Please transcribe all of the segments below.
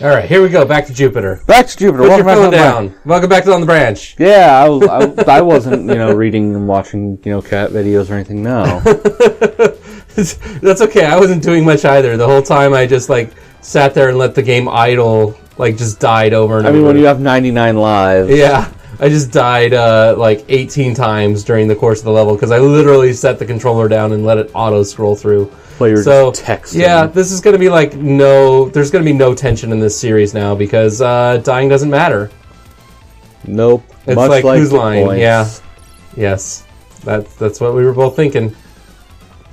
All right, here we go. Back to Jupiter. Back to Jupiter. Put your phone down. Welcome back to On the Branch. Yeah, I wasn't, reading and watching, cat videos or anything. No. That's okay. I wasn't doing much either. The whole time I just sat there and let the game idle, just died over and over. I mean, when you have 99 lives. Yeah, I just died 18 times during the course of the level because I literally set the controller down and let it auto scroll through. Well, you're just texting. Yeah, this is going to be there's going to be no tension in this series now because dying doesn't matter. Nope. It's Much like whose line? points. Yeah. Yes. That's what we were both thinking.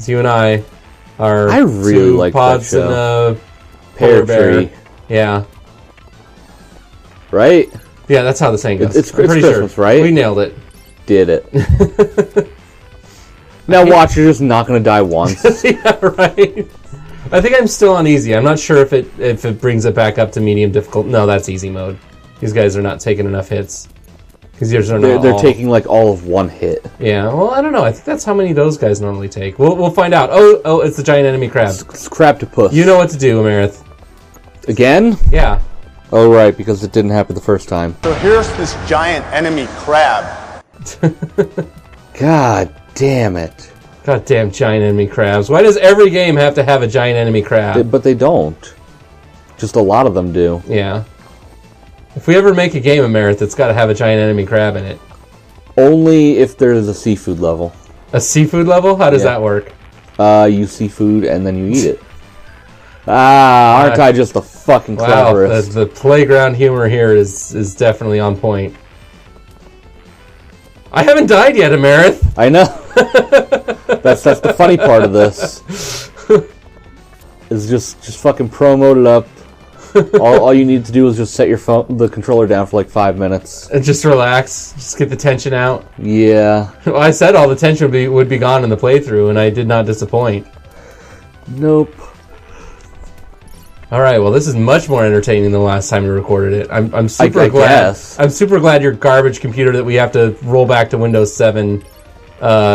You and I are really like pods that show. and a Pear bear. tree. Yeah. Right? Yeah, that's how the saying goes. It's pretty Christmas, sure. right? We nailed it. Did it. Now watch, you're just not going to die once. Yeah, right. I think I'm still on easy. I'm not sure if it brings it back up to medium difficult. No, that's easy mode. These guys are not taking enough hits. Because they're taking all of one hit. Yeah, well, I don't know. I think that's how many those guys normally take. We'll find out. Oh, it's the giant enemy crab. It's Crabtopus. You know what to do, Amarith. Again? Yeah. Oh, right, because it didn't happen the first time. So here's this giant enemy crab. God damn it. Goddamn giant enemy crabs. Why does every game have to have a giant enemy crab? But they don't. Just a lot of them do. Yeah. If we ever make a game of Amarith, it's got to have a giant enemy crab in it. Only if there's a seafood level. A seafood level? How does that work? You see food and then you eat it. Aren't I just the fucking cleverest? Wow, the playground humor here is definitely on point. I haven't died yet, Amarith. I know. That's the funny part of this. Is just fucking promote it up. all you need to do is just set the controller down for 5 minutes. And just relax. Just get the tension out. Yeah. Well, I said all the tension would be gone in the playthrough, and I did not disappoint. Nope. All right. Well, this is much more entertaining than the last time we recorded it. I'm super glad. Guess. I'm super glad your garbage computer that we have to roll back to Windows 7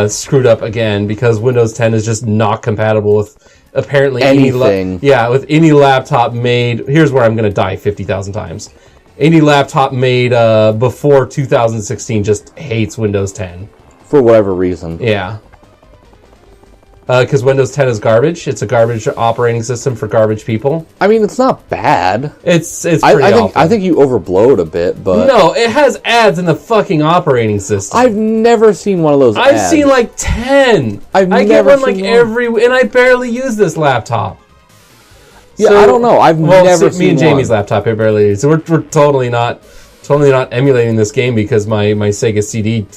screwed up again because Windows 10 is just not compatible with apparently anything. With any laptop made. Here's where I'm going to die 50,000 times. Any laptop made before 2016 just hates Windows 10 for whatever reason. Yeah. Because Windows 10 is garbage. It's a garbage operating system for garbage people. I mean, it's not bad. It's pretty awful. I think you overblow it a bit, but... No, it has ads in the fucking operating system. I've never seen one of those ads. I've seen 10. I get one every... And I barely use this laptop. Yeah, I don't know. I've never seen me and Jamie's laptop, I barely use. So we're totally not emulating this game because my Sega CD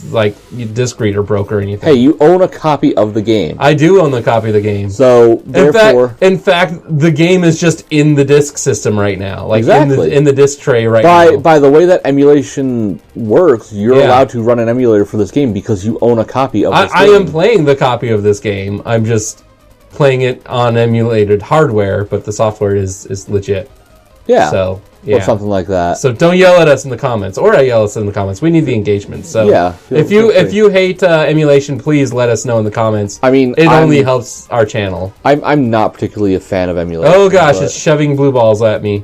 disc reader broke or anything. Hey, you own a copy of the game. I do own the copy of the game. So therefore, in fact, the game is just in the disc system right now, exactly. in the disc tray now. By the way that emulation works, you're allowed to run an emulator for this game because you own a copy of this game. I am playing the copy of this game. I'm just playing it on emulated hardware, but the software is legit. Yeah. So. Yeah. Or something like that. So don't yell at us in the comments, or yell at us in the comments. We need the engagement. So yeah, if you hate emulation, please let us know in the comments. I mean, it only helps our channel. I'm not particularly a fan of emulation. Oh gosh, it's shoving blue balls at me.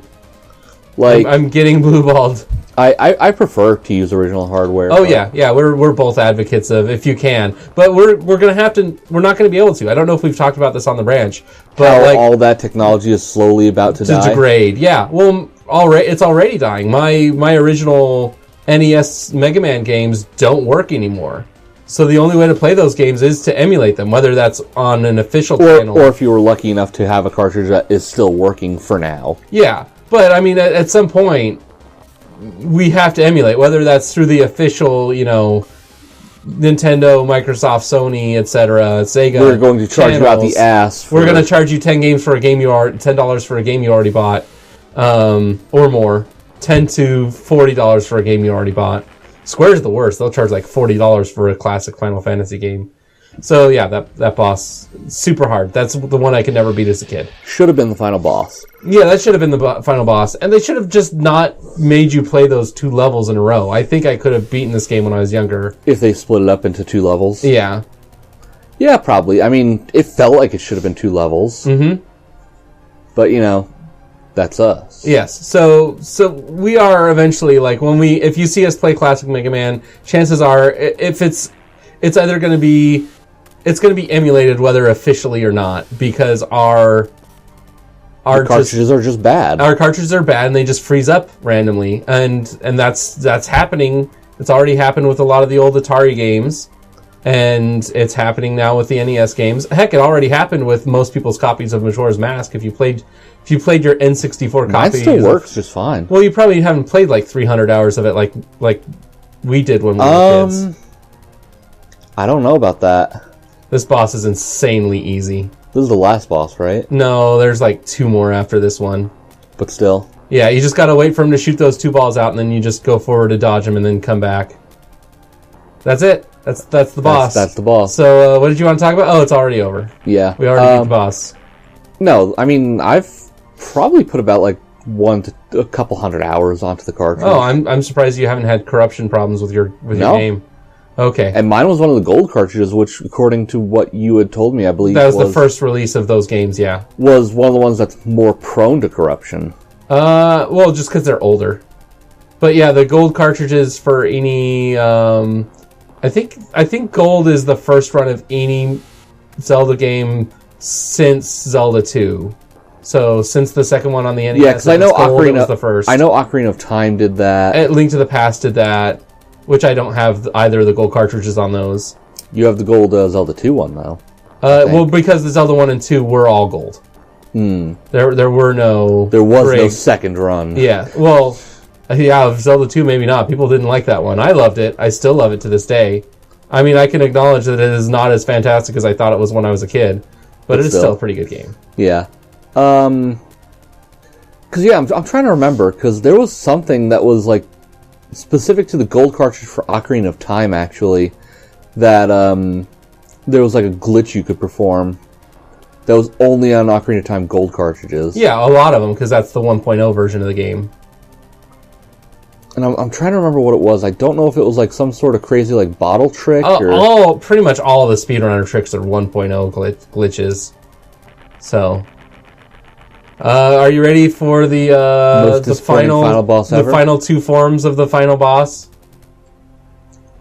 I'm getting blue balled. I prefer to use original hardware. Oh yeah. We're both advocates of if you can, but we're not gonna be able to. I don't know if we've talked about this on the branch, but all that technology is slowly about to die. Degrade. Yeah. Well. It's already dying. My original NES Mega Man games don't work anymore. So the only way to play those games is to emulate them, whether that's on an official channel. Or if you were lucky enough to have a cartridge that is still working for now. Yeah, but I mean, at some point, we have to emulate, whether that's through the official, Nintendo, Microsoft, Sony, etc., Sega. We're going to charge you out the ass. We're going to charge you $10 for a game you already bought. Or more, $10 to $40 for a game you already bought. Square's the worst; they'll charge $40 for a classic Final Fantasy game. So yeah, that boss super hard. That's the one I could never beat as a kid. Should have been the final boss. Yeah, that should have been the final boss, and they should have just not made you play those 2 levels in a row. I think I could have beaten this game when I was younger if they split it up into 2 levels. Yeah, probably. I mean, it felt like it should have been 2 levels. Mm-hmm. But That's us. Yes. So we are eventually like if you see us play classic Mega Man, chances are if it's either going to be emulated whether officially or not, because our cartridges are just bad. Our cartridges are bad and they just freeze up randomly, and that's happening. It's already happened with a lot of the old Atari games, and it's happening now with the NES games. Heck, it already happened with most people's copies of Majora's Mask. If you played your N64 Mine copy, still works just fine. Well, you probably haven't played like 300 hours of it like we did when we were kids. I don't know about that. This boss is insanely easy. This is the last boss, right? No, there's like 2 more after this one. But still. Yeah, you just gotta wait for him to shoot those 2 balls out, and then you just go forward to dodge him, and then come back. That's it. That's the boss. That's the boss. So, what did you want to talk about? Oh, it's already over. Yeah. We already beat the boss. No, I mean, I've probably put about like 1 to a couple hundred hours onto the cartridge. Oh, I'm surprised you haven't had corruption problems with your game. Okay. And mine was one of the gold cartridges, which, according to what you had told me, I believe that was the first release of those games. Yeah. Was one of the ones that's more prone to corruption. Well, just because they're older. But yeah, the gold cartridges for any, I think gold is the first run of any Zelda game since Zelda 2. So since the second one on the NES, yeah, because I know Ocarina was the first. I know Ocarina of Time did that. Link to the Past did that, which I don't have either of the gold cartridges on those. You have the gold Zelda 2 one though. Well, because the Zelda 1 and 2 were all gold. There was no second run. Yeah, well, yeah, Zelda 2 maybe not. People didn't like that one. I loved it. I still love it to this day. I mean, I can acknowledge that it is not as fantastic as I thought it was when I was a kid, but it is still a pretty good game. Yeah. Because I'm trying to remember, because there was something that was like specific to the gold cartridge for Ocarina of Time, actually, that there was like a glitch you could perform that was only on Ocarina of Time gold cartridges. Yeah, a lot of them, because that's the 1.0 version of the game. And I'm trying to remember what it was. I don't know if it was like some sort of crazy like bottle trick. Pretty much all of the speedrunner tricks are 1.0 glitches. So, are you ready for the final boss ever? The final 2 forms of the final boss?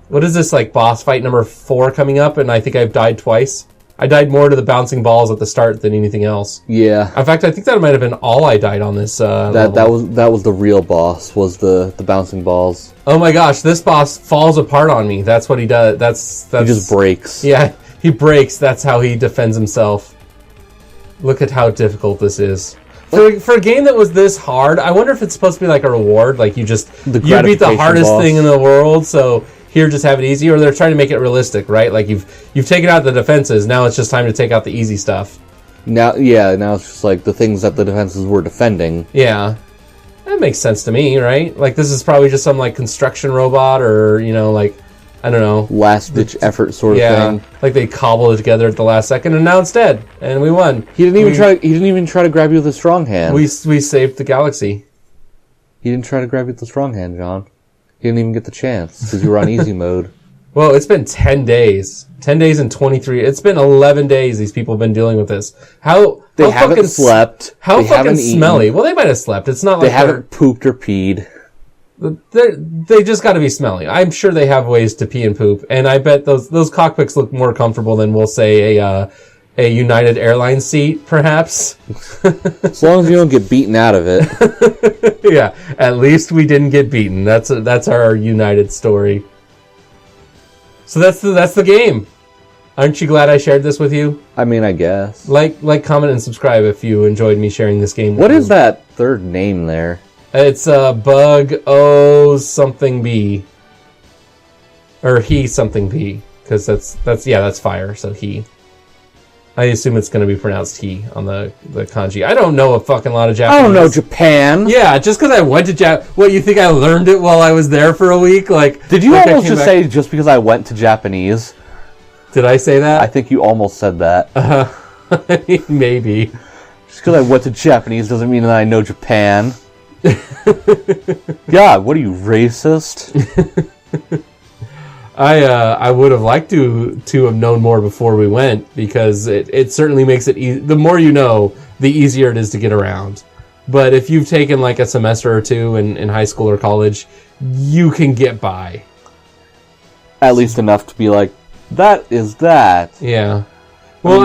What is this, like boss fight number 4 coming up? And I think I've died twice. I died more to the bouncing balls at the start than anything else. Yeah. In fact, I think that might have been all I died on this level. That was the real boss, was the bouncing balls. Oh my gosh, this boss falls apart on me. That's what he does. That's he just breaks. Yeah, he breaks. That's how he defends himself. Look at how difficult this is. For a game that was this hard, I wonder if it's supposed to be like a reward, like you beat the hardest thing in the world, so here just have it easy, or they're trying to make it realistic, right? Like you've taken out the defenses, now it's just time to take out the easy stuff. Now it's just like the things that the defenses were defending. Yeah. That makes sense to me, right? Like this is probably just some like construction robot, or like I don't know, last ditch effort sort of thing. Like they cobbled it together at the last second, and now it's dead, and we won. He didn't even try to grab you with a strong hand. We saved the galaxy. He didn't try to grab you with the strong hand, John. He didn't even get the chance because you were on easy mode. Well, it's been 10 days. 10 days and 23. It's been 11 days these people have been dealing with this. They haven't slept. How they fucking haven't smelly. Eaten. Well, they might have slept. It's not like they haven't pooped or peed. They just got to be smelly. I'm sure they have ways to pee and poop, and I bet those cockpits look more comfortable than, we'll say, a United Airlines seat, perhaps. As long as you don't get beaten out of it. Yeah, at least we didn't get beaten. That's our United story. So that's the game. Aren't you glad I shared this with you? I mean, I guess. Like, comment, and subscribe if you enjoyed me sharing this game. What is that third name there? It's Bug O something B, or He something B, because that's fire. So he. I assume it's going to be pronounced he on the kanji. I don't know a fucking lot of Japanese. I don't know Japan. Yeah, just because I went to Japan. What, you think I learned it while I was there for a week? Like, did you almost just say just because I went to Japanese? Did I say that? I think you almost said that. Maybe. Just because I went to Japanese doesn't mean that I know Japan. God, what are you, racist? I would have liked to have known more before we went, because it certainly makes it the more you know, the easier it is to get around. But if you've taken like a semester or two in high school or college, you can get by. At least enough to be like, that is that. Yeah. Well,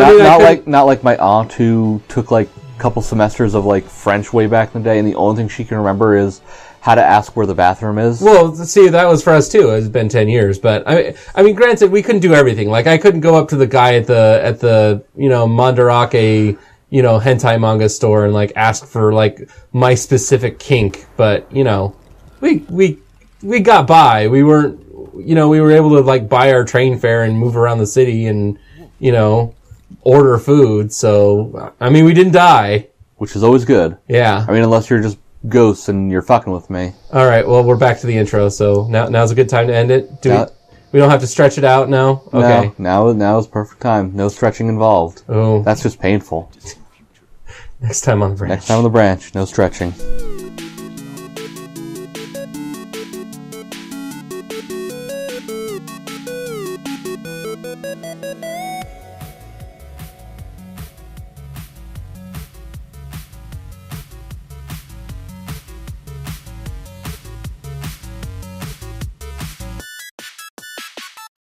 not like my aunt who took like a couple semesters of like French way back in the day, and the only thing she can remember is how to ask where the bathroom is. Well, see, that was for us too. It's been 10 years, but I mean, granted, we couldn't do everything. Like, I couldn't go up to the guy at the Mandarake, hentai manga store and like ask for like my specific kink. But we got by. We weren't, we were able to like buy our train fare and move around the city and order food. So I mean, we didn't die, which is always good. Yeah. I mean, unless you're just ghosts and you're fucking with me. All right, well, we're back to the intro, so now's a good time to end it. We don't have to stretch it out now? Okay. No, now is perfect time. No stretching involved. Oh. That's just painful. Next time on the branch. Next time on the branch, no stretching.